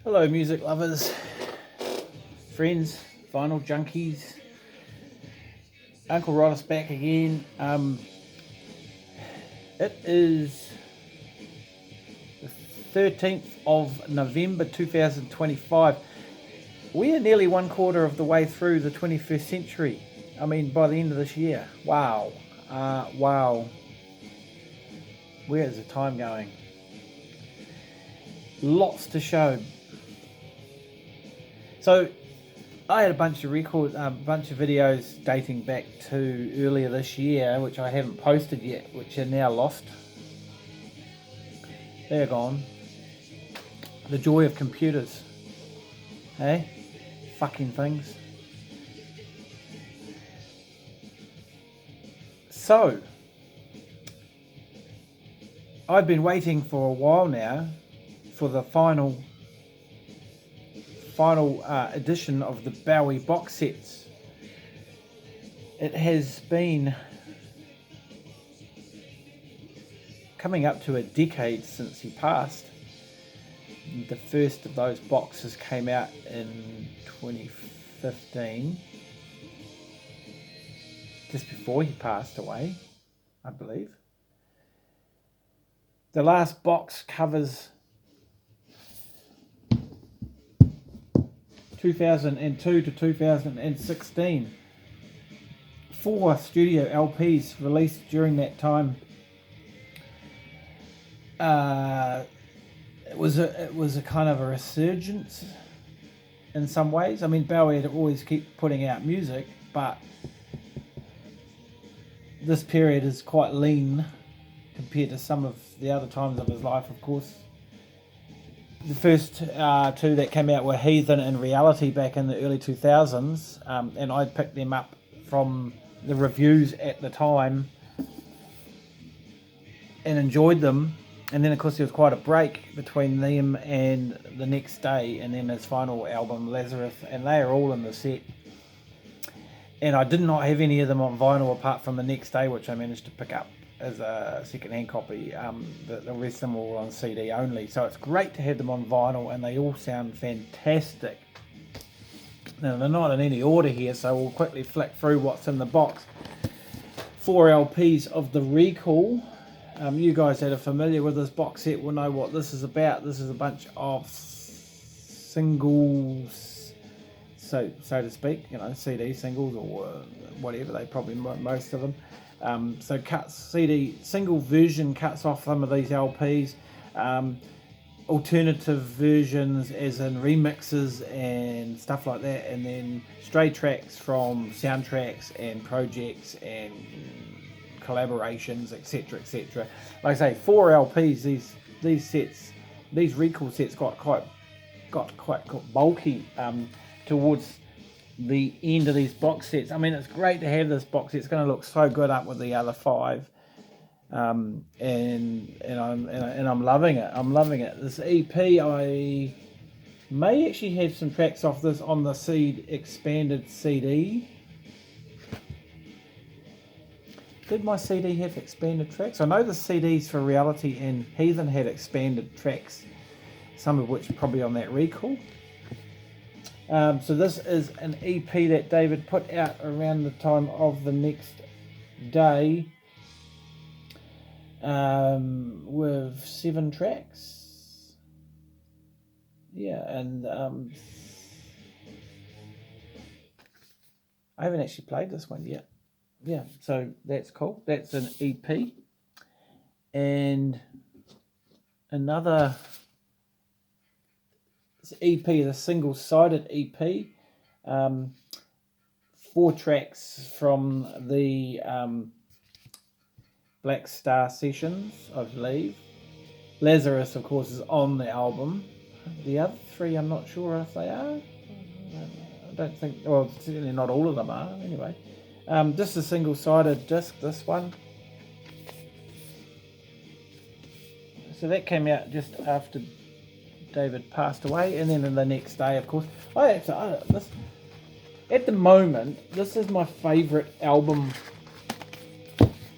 Hello music lovers, friends, vinyl junkies. Uncle Roddus back again. It is the 13th of November 2025. We are nearly 1/4 of the way through the 21st century. I mean, by the end of this year. Wow. Wow. Where is the time going? Lots to show. So, I had a bunch of videos dating back to earlier this year, which I haven't posted yet, which are now lost. They're gone. The joy of computers. Hey? Fucking things. So, I've been waiting for a while now for the final edition of the Bowie box sets. It has been coming up to a decade since he passed. The first of those boxes came out in 2015, just before he passed away, I believe. The last box covers 2002 to 2016. 4 studio LPs released during that time. It was a kind of a resurgence in some ways. I mean, Bowie had always keep putting out music, but this period is quite lean compared to some of the other times of his life, of course. The first 2 that came out were Heathen and Reality back in the early 2000s, and I picked them up from the reviews at the time and enjoyed them. And then, of course, there was quite a break between them and The Next Day, and then his final album, Lazarus, and they are all in the set. And I did not have any of them on vinyl apart from The Next Day, which I managed to pick up as a second-hand copy. The rest of them were on CD only. So it's great to have them on vinyl, and they all sound fantastic. Now, they're not in any order here, so we'll quickly flick through what's in the box. 4 LPs of The Recall. You guys that are familiar with this box set will know what this is about. This is a bunch of singles, so to speak, CD singles or whatever. They probably most of them. So cuts, CD single version cuts off some of these LPs, alternative versions as in remixes and stuff like that, and then stray tracks from soundtracks and projects and collaborations, etc. Like I say, 4 LPs. These Recall sets got quite bulky towards the end of these box sets. I mean, it's great to have this box set. It's going to look so good up with the other 5, and I'm loving it. This EP, I may actually have some tracks off this on the Seed expanded CD. Did my CD have expanded tracks? I know the CDs for Reality and Heathen had expanded tracks, some of which are probably on that Recall. So this is an EP that David put out around the time of The Next Day, with 7 tracks. Yeah, and I haven't actually played this one yet. Yeah, so that's cool. That's an EP. And another EP, the single-sided EP. 4 tracks from the Black Star Sessions, I believe. Lazarus, of course, is on the album. The other 3, I'm not sure if they are. I don't think, well, certainly not all of them are, anyway. Just a single-sided disc, this one. So that came out just after David passed away, and then in The Next Day, of course. At the moment, this is my favourite album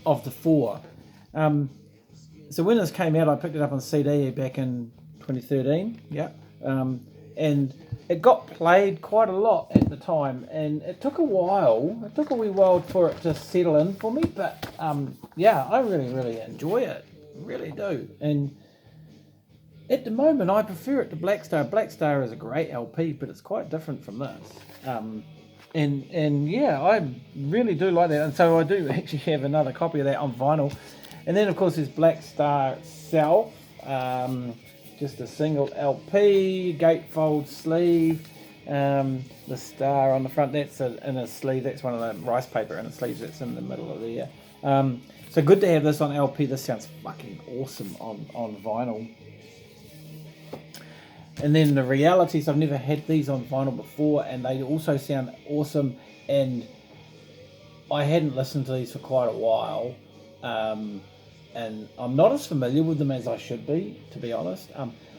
of the 4. So when this came out, I picked it up on CD back in 2013. Yeah. and it got played quite a lot at the time, and it took a while. It took a wee while for it to settle in for me, but yeah, I really enjoy it, really do. And at the moment, I prefer it to Black Star. Black Star is a great LP, but it's quite different from this. And yeah, I really do like that. And so I do actually have another copy of that on vinyl. And then of course there's Black Star itself, just a single LP, gatefold sleeve. The star on the front, that's in a sleeve. That's one of the rice paper in a sleeve that's in the middle of there. So good to have this on LP. This sounds fucking awesome on vinyl. And then the realities, I've never had these on vinyl before, and they also sound awesome. And I hadn't listened to these for quite a while, and I'm not as familiar with them as I should be, to be honest.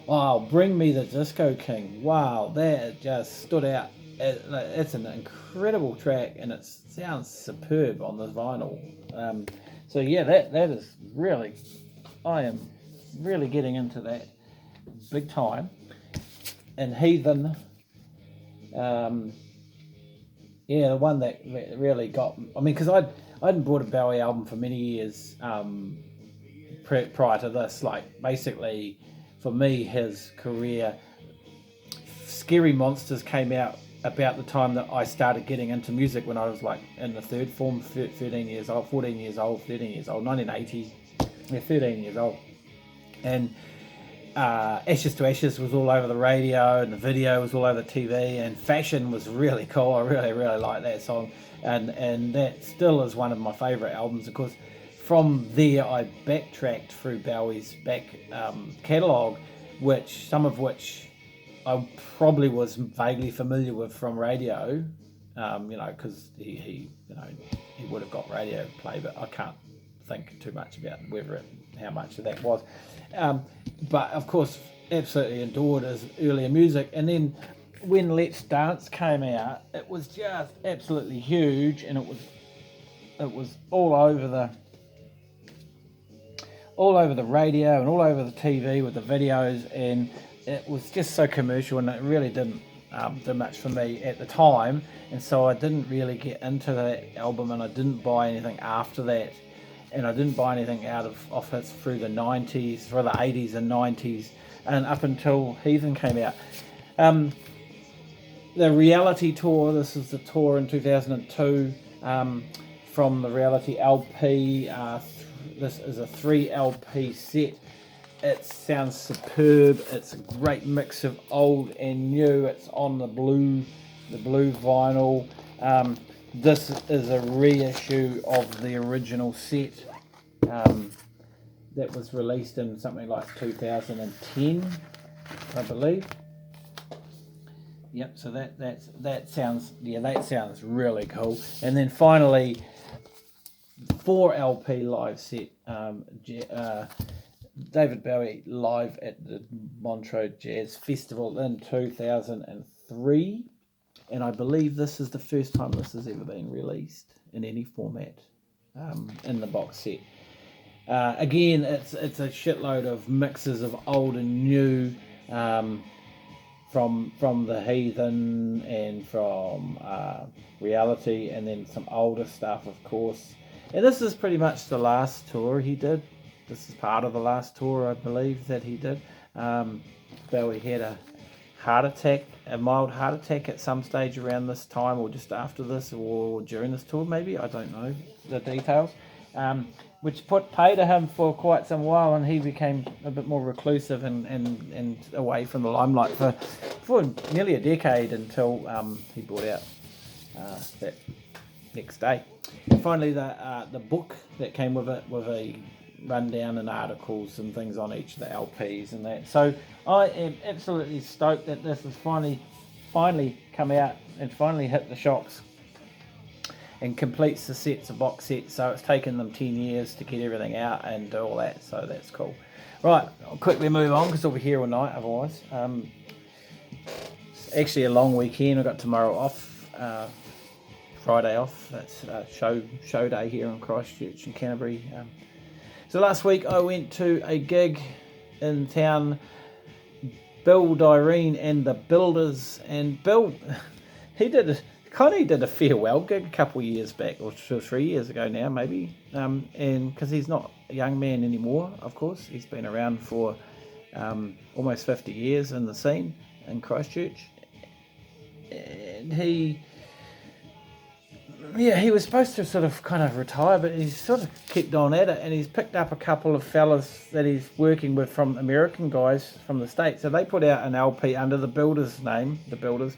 Wow, Bring Me the Disco King. Wow, that just stood out. It's an incredible track, and it sounds superb on the vinyl. So yeah, that is really, I am really getting into that big time. And Heathen, yeah, the one that really got, I mean, because I hadn't bought a Bowie album for many years prior to this. Like, basically, for me, his career, Scary Monsters came out about the time that I started getting into music, when I was like in the third form, 13 years old, 14 years old, 13 years old, 1980, yeah, 13 years old. And Ashes to Ashes was all over the radio, and the video was all over the TV, and Fashion was really cool. I really like that song, and that still is one of my favourite albums. Of course, from there I backtracked through Bowie's back catalogue, some of which I probably was vaguely familiar with from radio, because he would have got radio play, but I can't think too much about how much of that was. But of course, absolutely adored his earlier music. And then when Let's Dance came out, it was just absolutely huge, and it was all over the radio and all over the TV with the videos, and it was just so commercial, and it really didn't do much for me at the time. And so I didn't really get into that album, and I didn't buy anything after that. And I didn't buy anything off his through the 90s, through the 80s and 90s, and up until Heathen came out. The Reality Tour, this is the tour in 2002, from the Reality LP. This is a 3 LP set. It sounds superb. It's a great mix of old and new. It's on the blue vinyl. This is a reissue of the original set that was released in something like 2010, I believe. Yep. So that sounds really cool. And then finally, 4 LP live set. David Bowie live at the Montreux Jazz Festival in 2003. And I believe this is the first time this has ever been released in any format in the box set. Again, it's a shitload of mixes of old and new, from the Heathen and from Reality, and then some older stuff, of course. And this is pretty much the last tour he did. This is part of the last tour, I believe, that he did. Bowie had a mild heart attack at some stage around this time, or just after this, or during this tour maybe, I don't know the details, which put pay to him for quite some while, and he became a bit more reclusive and away from the limelight for nearly a decade, until he brought out that next day. And finally, the book that came with it, with a rundown and articles and things on each of the LPs and that. So I am absolutely stoked that this has finally come out and finally hit the shops and completes the sets, a box set. So it's taken them 10 years to get everything out and do all that, so that's cool. Right, I'll quickly move on because I'll be here all night otherwise. It's actually a long weekend. I've got tomorrow off, Friday off. That's show day here in Christchurch in Canterbury. So last week I went to a gig in town Bill Dyrene and the Builders. And Bill, he did a farewell gig a couple of years back, or 2 or 3 years ago now, maybe. And because he's not a young man anymore, of course, he's been around for almost 50 years in the scene in Christchurch. And he was supposed to sort of kind of retire, but he's sort of kept on at it, and he's picked up a couple of fellas that he's working with from American guys from the States. So they put out an LP under the Builders name, the Builders,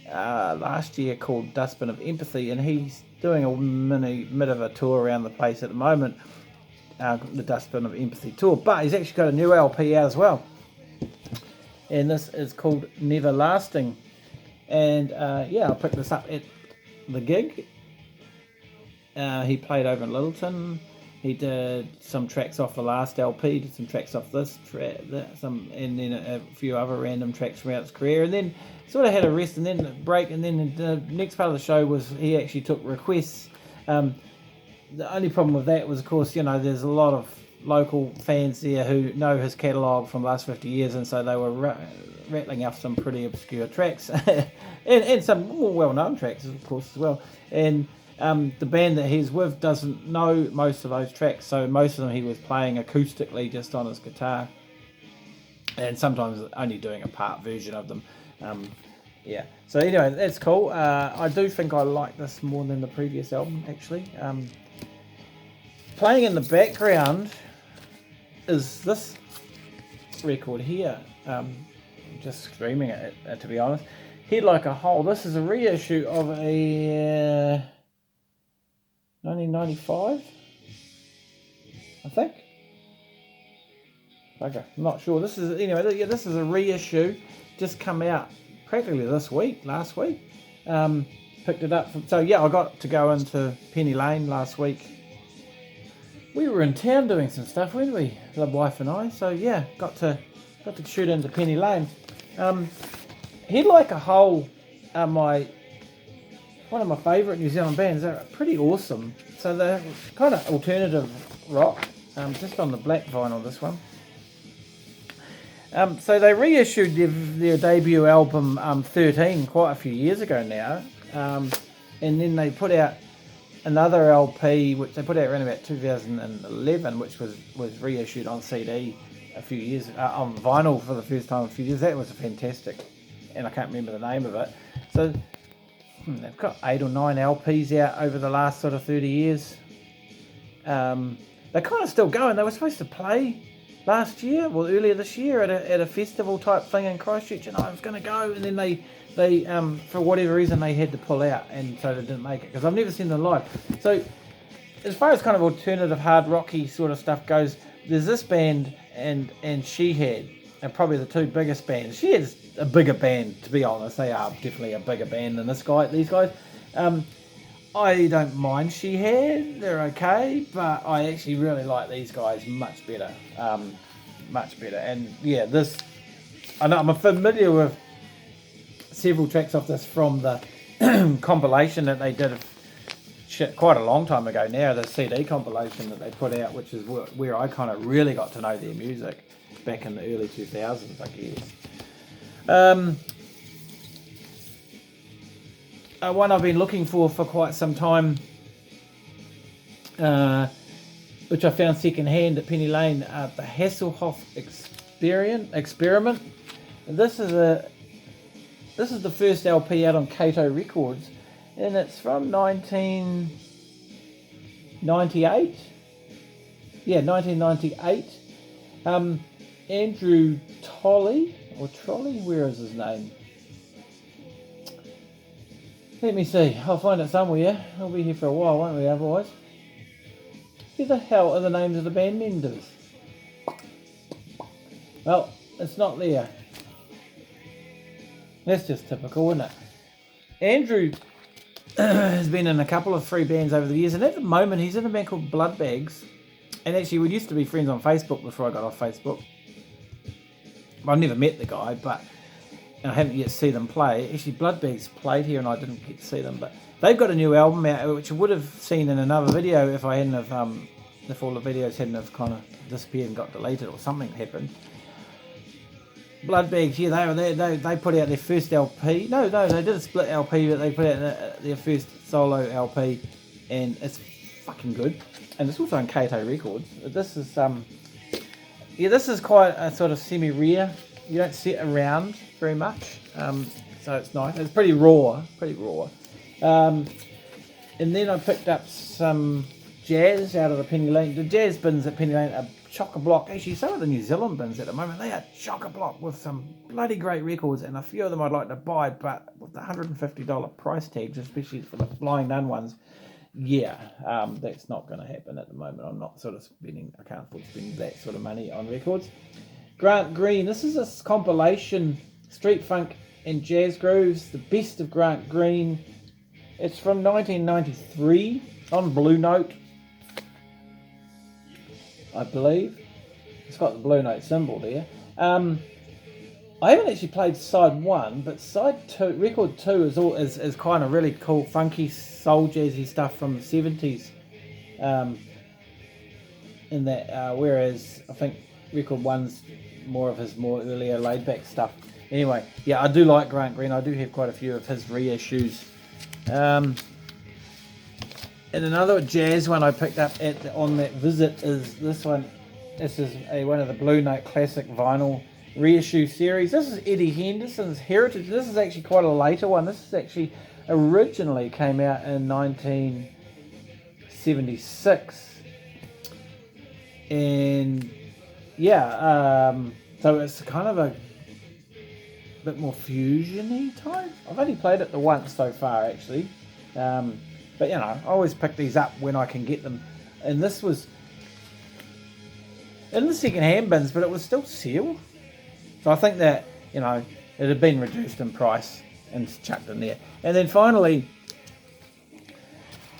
last year, called Dustbin of Empathy, and he's doing a bit of a tour around the place at the moment, the Dustbin of Empathy tour. But he's actually got a new LP out as well, and this is called Never Lasting. And I picked this up at the gig. He played over in Littleton. He did some tracks off the last LP, did some tracks off this track, and then a few other random tracks throughout his career, and then sort of had a rest and then a break, and then the next part of the show was he actually took requests. The only problem with that was, of course, there's a lot of local fans there who know his catalogue from the last 50 years, and so they were rattling off some pretty obscure tracks and some more well-known tracks, of course, as well. And the band that he's with doesn't know most of those tracks, so most of them he was playing acoustically just on his guitar, and sometimes only doing a part version of them. So anyway, that's cool. I do think I like this more than the previous album, actually. Playing in the background is this record here. Just screaming at it, to be honest. Head Like a Hole. This is a reissue of a 1995, I think. Okay, I'm not sure. This is a reissue, just come out practically last week. Picked it up I got to go into Penny Lane last week. We were in town doing some stuff, weren't we, the wife and I? So yeah, got to shoot into Penny Lane. Head Like a Hole are one of my favourite New Zealand bands. They're pretty awesome. So they're kind of alternative rock, just on the black vinyl, this one. So they reissued their debut album 13 quite a few years ago now, and then they put out another LP which they put out around about 2011, which was reissued on CD a few years on vinyl for the first time in a few years. That was fantastic, and I can't remember the name of it. So they've got 8 or 9 LPs out over the last sort of 30 years. They're kind of still going. They were supposed to play earlier this year at a festival type thing in Christchurch, and I was going to go, and then they for whatever reason they had to pull out, and so they didn't make it, because I've never seen them live. So as far as kind of alternative hard rocky sort of stuff goes, there's this band and Shehead are probably the two biggest bands. Shehead's a bigger band, to be honest. They are definitely a bigger band than these guys. I don't mind Shehead, they're okay, but I actually really like these guys much better. And yeah, I know I'm familiar with several tracks off this from the compilation that they did quite a long time ago now, the CD compilation that they put out, which is where I kind of really got to know their music back in the early 2000s, I guess. One I've been looking for quite some time, which I found second hand at Penny Lane, the Hasselhoff Experiment. And this is the first LP out on Kato Records, and it's from 1998. Yeah, 1998. Andrew Trolley, where is his name? Let me see, I'll find it somewhere. I'll be here for a while, won't we, otherwise? Who the hell are the names of the band members? Well, it's not there. That's just typical, isn't it? Andrew has been in a couple of free bands over the years, and at the moment he's in a band called Bloodbags. And actually, we used to be friends on Facebook before I got off Facebook. I've never met the guy, and I haven't yet seen them play. Actually, Bloodbags played here and I didn't get to see them, but they've got a new album out, which I would have seen in another video if I hadn't have, if all the videos hadn't have kind of disappeared and got deleted or something happened. Blood Bags, yeah, they put out their first LP. No, they did a split LP, but they put out their first solo LP, and it's fucking good. And it's also on Kato Records. This is this is quite a sort of semi-rare. You don't see it around very much, so it's nice. It's pretty raw. And then I picked up some jazz out of the Penny Lane. The jazz bins at Penny Lane are chock-a-block. Actually, some of the New Zealand bins at the moment, they are chock-a-block with some bloody great records, and a few of them I'd like to buy, but with the $150 price tags, especially for the Flying Nun ones, that's not going to happen at the moment. I'm not sort of spending, I can't afford spending that sort of money on records. Grant Green, this is a compilation, Street Funk and Jazz Grooves, the best of Grant Green. It's from 1993 on Blue Note, I believe. It's got the Blue Note symbol there. I haven't actually played side 1, but side 2, record 2 is kind of really cool, funky, soul jazzy stuff from the 70s. In that, whereas I think record 1's more of his more earlier laid back stuff. Anyway, yeah, I do like Grant Green. I do have quite a few of his reissues. And another jazz one I picked up on that visit is this one. This is one of the Blue Note classic vinyl reissue series. This is Eddie Henderson's Heritage. This is actually quite a later one. This is actually originally came out in 1976. And so it's kind of a bit more fusion-y type. I've only played it the once so far, actually. But, I always pick these up when I can get them. And this was in the second-hand bins, but it was still sealed. So I think that, it had been reduced in price and chucked in there. And then finally,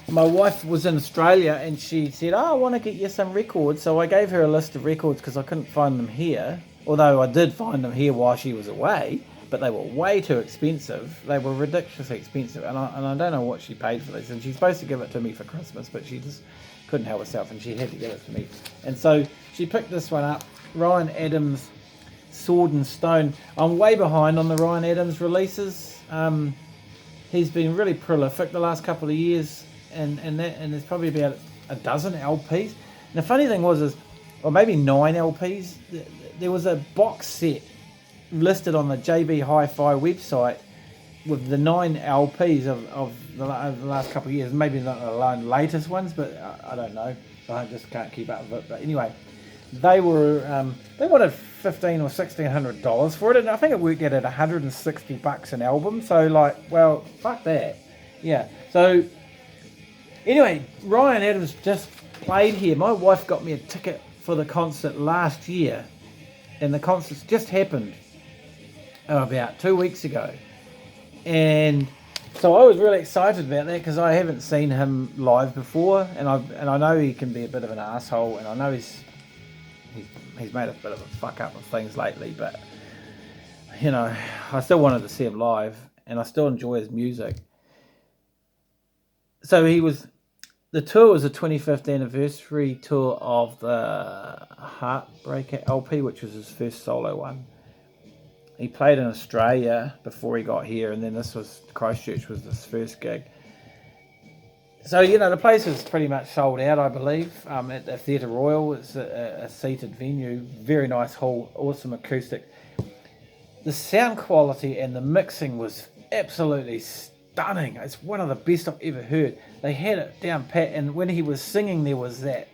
my wife was in Australia and she said, I want to get you some records. So I gave her a list of records because I couldn't find them here. Although I did find them here while she was away. But they were way too expensive. They were ridiculously expensive, and I don't know what she paid for this. And she's supposed to give it to me for Christmas, but she just couldn't help herself, and she had to give it to me. And so she picked this one up, Ryan Adams' Sword and Stone. I'm way behind on the Ryan Adams releases. He's been really prolific the last couple of years, and there's probably about a dozen LPs. And the funny thing was, or maybe 9 LPs. There was a box set listed on the JB Hi-Fi website with the 9 LPs of the last couple of years. Maybe not the latest ones, but I don't know. I just can't keep up with it. But anyway, they were they wanted $1,500 or $1,600 for it, and I think it worked out at $160 an album. So well, fuck that. Yeah. So anyway, Ryan Adams just played here. My wife got me a ticket for the concert last year, and the concert's just happened about 2 weeks ago, and so I was really excited about that because I haven't seen him live before, and I know he can be a bit of an asshole, and I know he's made a bit of a fuck up of things lately, but I still wanted to see him live, and I still enjoy his music. So the tour was a 25th anniversary tour of the Heartbreaker LP, which was his first solo one. He played in Australia before he got here, and then Christchurch was his first gig. So, the place is pretty much sold out, I believe, at the Theatre Royal. It's a seated venue, very nice hall, awesome acoustic. The sound quality and the mixing was absolutely stunning. It's one of the best I've ever heard. They had it down pat, and when he was singing, there was that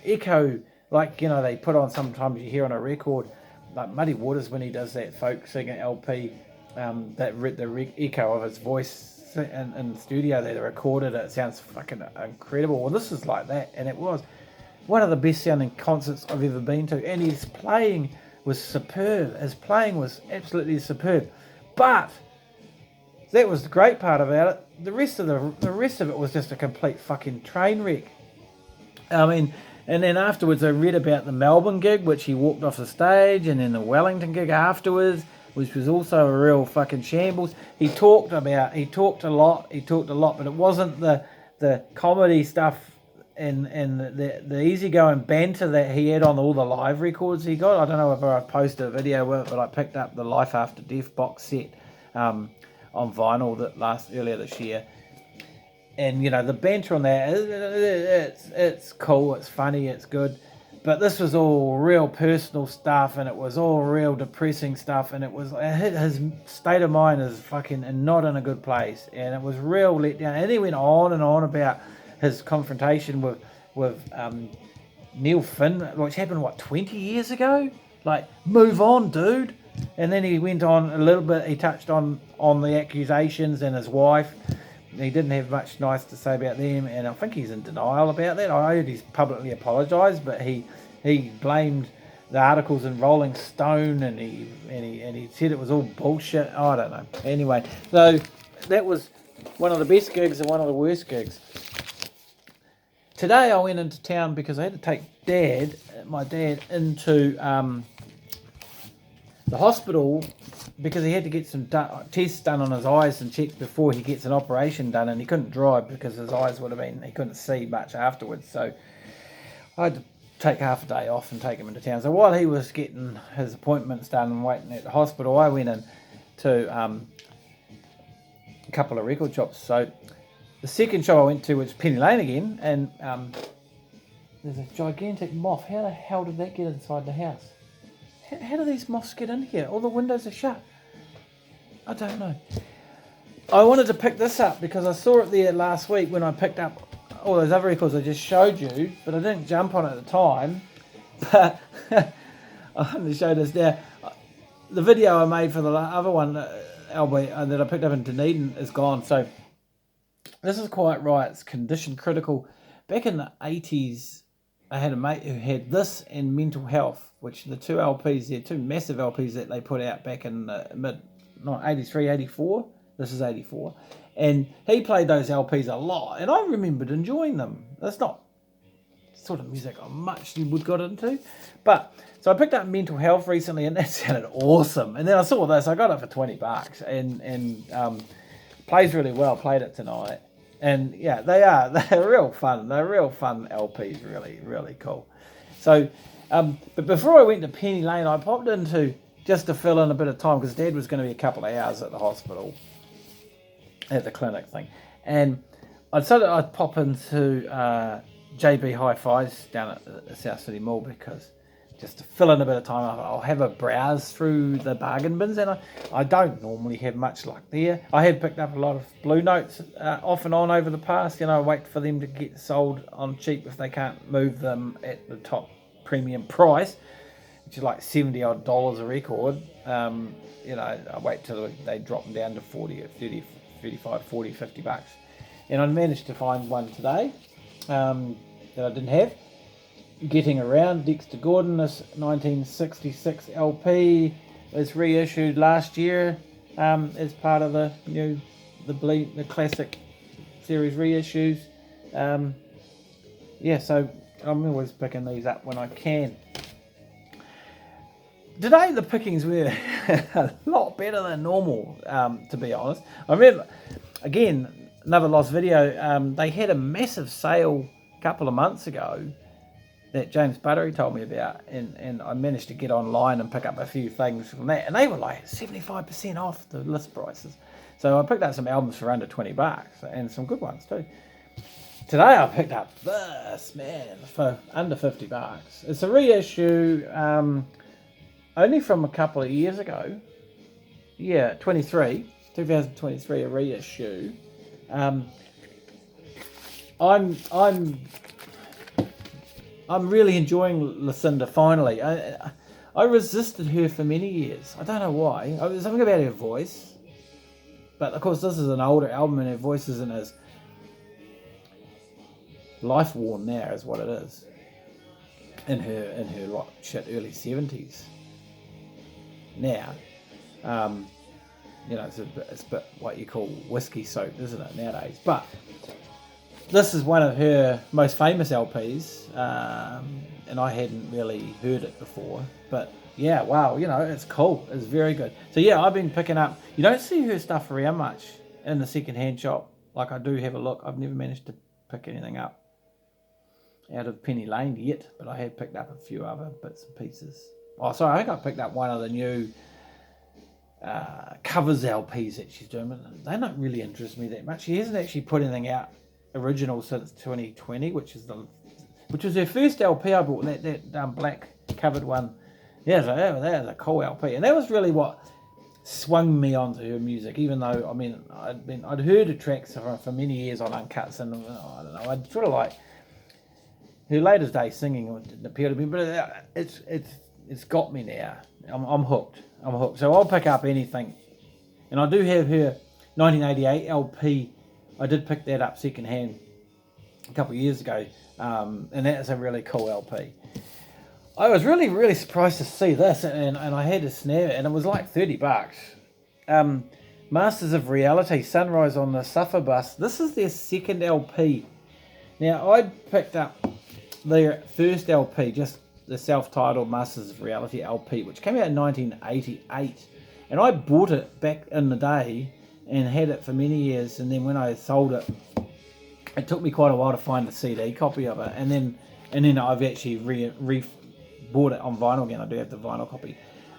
echo, they put on sometimes you hear on a record, like Muddy Waters when he does that folk singer LP, the echo of his voice in the studio that they recorded it sounds fucking incredible. Well, this is like that, and it was one of the best sounding concerts I've ever been to, and his playing was superb. His playing was absolutely superb, but that was the great part about it. The rest of it was just a complete fucking train wreck. And then afterwards I read about the Melbourne gig, which he walked off the stage, and then the Wellington gig afterwards, which was also a real fucking shambles. He talked a lot, but it wasn't the comedy stuff and the easygoing banter that he had on all the live records he got. I don't know if I posted a video with it, but I picked up the Life After Death box set on vinyl earlier this year. And, you know, the banter on that, it's cool, it's funny, it's good. But this was all real personal stuff, and it was all real depressing stuff, and it was his state of mind is fucking not in a good place, and it was real let down. And he went on and on about his confrontation with Neil Finn, which happened 20 years ago. Like, move on, dude. And then he went on a little bit. He touched on the accusations and his wife. He didn't have much nice to say about them, and I think he's in denial about that. I heard he's publicly apologised, but he blamed the articles in Rolling Stone, and he said it was all bullshit. I don't know. Anyway, so that was one of the best gigs and one of the worst gigs. Today I went into town because I had to take my dad into the hospital because he had to get some tests done on his eyes and checked before he gets an operation done, and he couldn't drive because his eyes he couldn't see much afterwards. So I had to take half a day off and take him into town. So while he was getting his appointments done and waiting at the hospital, I went in to a couple of record shops. So the second shop I went to was Penny Lane again, and there's a gigantic moth. How the hell did that get inside the house? How do these moths get in here? All the windows are shut. I don't know. I wanted to pick this up because I saw it there last week when I picked up all those other records I just showed you, but I didn't jump on it at the time. But I wanted to show this now. The video I made for the other one, albeit that I picked up in Dunedin, is gone. So this is quite right. It's condition critical. Back in the 80s, I had a mate who had this and Mental Health, which are the two LPs there, two massive LPs that they put out back in the 83, 84. This is 84. And he played those LPs a lot, and I remembered enjoying them. That's not sort of music I much would got into. But, so I picked up Mental Health recently, and that sounded awesome. And then I saw this, I got it for $20, and plays really well, played it tonight. And yeah, they're real fun. They're real fun LPs, really, really cool. So, but before I went to Penny Lane, I popped into just to fill in a bit of time because Dad was going to be a couple of hours at the hospital, at the clinic thing. And I decided I'd pop into JB Hi-Fi's down at the South City Mall because just to fill in a bit of time, I'll have a browse through the bargain bins, and I don't normally have much luck there. I have picked up a lot of Blue Notes off and on over the past. I wait for them to get sold on cheap if they can't move them at the top premium price, which is like $70 odd a record. I wait till they drop them down to 40 or 30, 35, 40, $50. And I managed to find one today that I didn't have. Getting Around, Dexter Gordon, this 1966 LP was reissued last year as part of the classic series reissues. So I'm always picking these up when I can. Today the pickings were a lot better than normal, to be honest. I remember, again, another lost video, they had a massive sale a couple of months ago that James Buttery told me about, and I managed to get online and pick up a few things from that, and they were like 75% off the list prices. So I picked up some albums for under $20 and some good ones too. Today I picked up this, man, for under $50. It's a reissue, only from a couple of years ago. Yeah, 2023, a reissue. I'm really enjoying Lucinda finally. I resisted her for many years. I don't know why. There's something about her voice. But of course this is an older album and her voice isn't as life worn now is what it is. In her early 70s. Now. It's a bit what you call whiskey soaked, isn't it, nowadays? But this is one of her most famous LPs, and I hadn't really heard it before. But yeah, wow, it's cool. It's very good. So yeah, I've been picking up. You don't see her stuff around much in the second-hand shop. Like I do have a look. I've never managed to pick anything up. out of Penny Lane yet, but I have picked up a few other bits and pieces. Oh, sorry, I think I picked up one of the new covers LPs that she's doing, but they don't really interest me that much. She hasn't actually put anything out original since 2020, which was her first LP I bought, that black covered one. Yeah, so that was a cool LP, and that was really what swung me onto her music. Even though I'd heard her tracks for many years on Uncuts, and I don't know, I'd sort of like her latest day singing didn't appeal to me, but it's got me now. I'm hooked. So I'll pick up anything, and I do have her 1988 LP. I did pick that up second hand a couple of years ago, and that's a really cool LP. I was really, really surprised to see this, and I had to snap it, and it was like $30. Masters of Reality, Sunrise on the Suffer Bus. This is their second LP. Now, I picked up their first LP, just the self-titled Masters of Reality LP, which came out in 1988, and I bought it back in the day and had it for many years, and then when I sold it, it took me quite a while to find a CD copy of it, and then I've actually bought it on vinyl again. I do have the vinyl copy.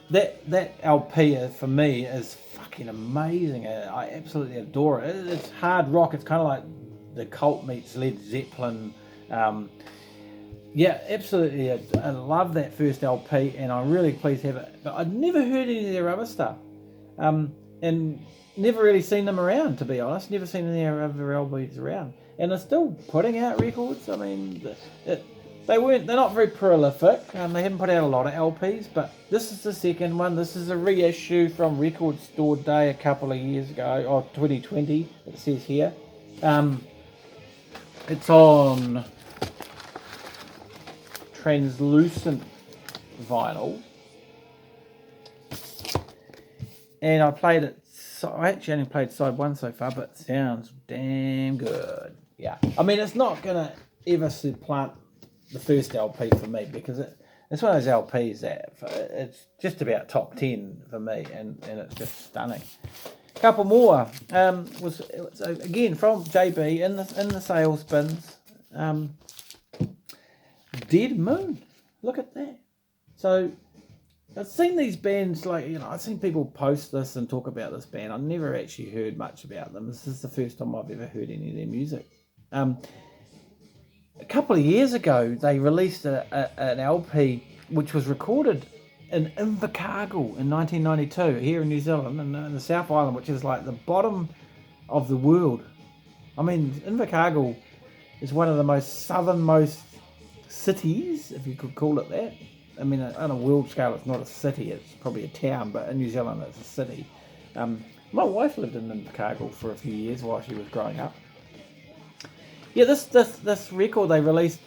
That LP for me is fucking amazing. I absolutely adore it. It's hard rock. It's kind of like the Cult meets Led Zeppelin. Yeah, absolutely. I love that first LP, and I'm really pleased to have it. But I'd never heard any of their other stuff, and never really seen them around, to be honest. Never seen any of their other LPs around, and they're still putting out records. I mean, they're not very prolific. They haven't put out a lot of LPs, but this is the second one. This is a reissue from Record Store Day a couple of years ago, or 2020. It says here. It's on translucent vinyl, and I played it. So I actually only played side one so far, but it sounds damn good. Yeah, I mean, it's not gonna ever supplant the first LP for me, because it's one of those LPs that it's just about top 10 for me, and it's just stunning. A couple more was again from JB in the sales bins. Dead Moon, look at that. So I've seen these bands, like, I've seen people post this and talk about this band. I've never actually heard much about them. This is the first time I've ever heard any of their music. A couple of years ago, they released an LP which was recorded in Invercargill in 1992 here in New Zealand, in the South Island, which is like the bottom of the world. I mean, Invercargill is one of the most southernmost cities, if you could call it that. I mean, on a world scale, it's not a city, it's probably a town, but in New Zealand, it's a city. My wife lived in Invercargill for a few years while she was growing up. Yeah, this record they released,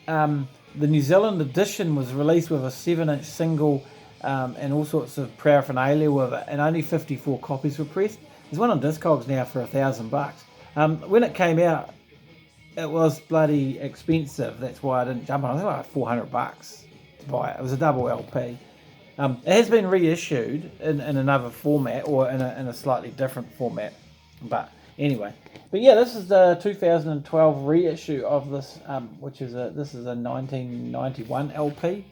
the New Zealand edition was released with a 7-inch single and all sorts of paraphernalia with it, and only 54 copies were pressed. There's one on Discogs now for $1,000. When it came out, it was bloody expensive. That's why I didn't jump on it. I think like $400 to buy it. It was a double LP. It has been reissued in another format, or in a slightly different format. But anyway, yeah, this is the 2012 reissue of this, this is a 1991 LP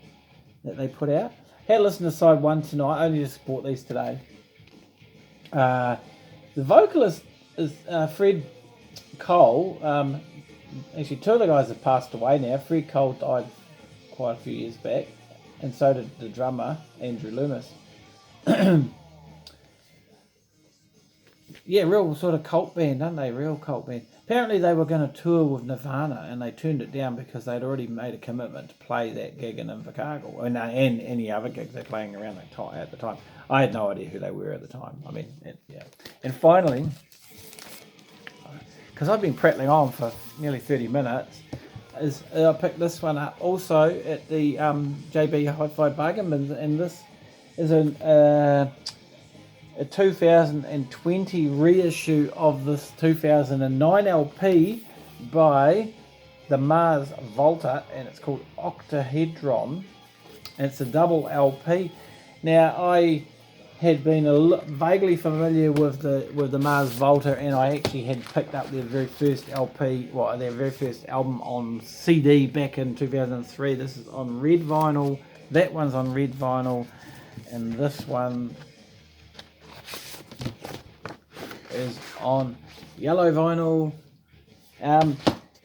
that they put out. Had to listen to side one tonight. Only just bought these today. The vocalist is Fred Cole. Actually, two of the guys have passed away now. Fred Cole died quite a few years back, and so did the drummer, Andrew Loomis. Yeah, real sort of cult band, aren't they? Real cult band. Apparently they were going to tour with Nirvana, and they turned it down because they'd already made a commitment to play that gig in Invercargill, and any other gigs they're playing around at the time. I had no idea who they were at the time. I mean, yeah. And finally, because I've been prattling on for nearly 30 minutes, I picked this one up also at the JB Hi-Fi Bargain Bins, and this is a 2020 reissue of this 2009 LP by the Mars Volta, and it's called Octahedron, and it's a double LP. Now, I had been vaguely familiar with the Mars Volta, and I actually had picked up their very first LP, their very first album on CD back in 2003. This is on red vinyl. That one's on red vinyl, and this one is on yellow vinyl.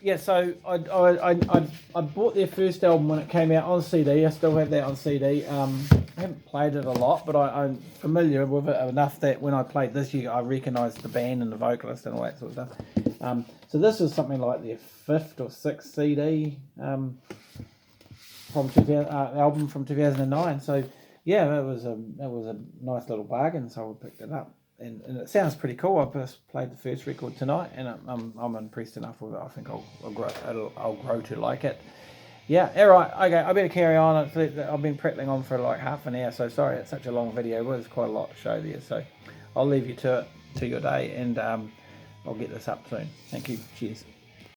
Yeah, so I bought their first album when it came out on CD. I still have that on CD. I haven't played it a lot, but I'm familiar with it enough that when I played this year, I recognised the band and the vocalist and all that sort of stuff. So this is something like their 5th or 6th CD from 2000, album from 2009. So yeah, it was a nice little bargain. So I picked it up. And it sounds pretty cool. I just played the first record tonight, and I'm impressed enough with it. I think I'll grow to like it. Yeah, all right. Okay, I better carry on. I've been prattling on for like half an hour, so sorry it's such a long video. It was quite a lot to show there, so I'll leave you to your day, and I'll get this up soon. Thank you. Cheers.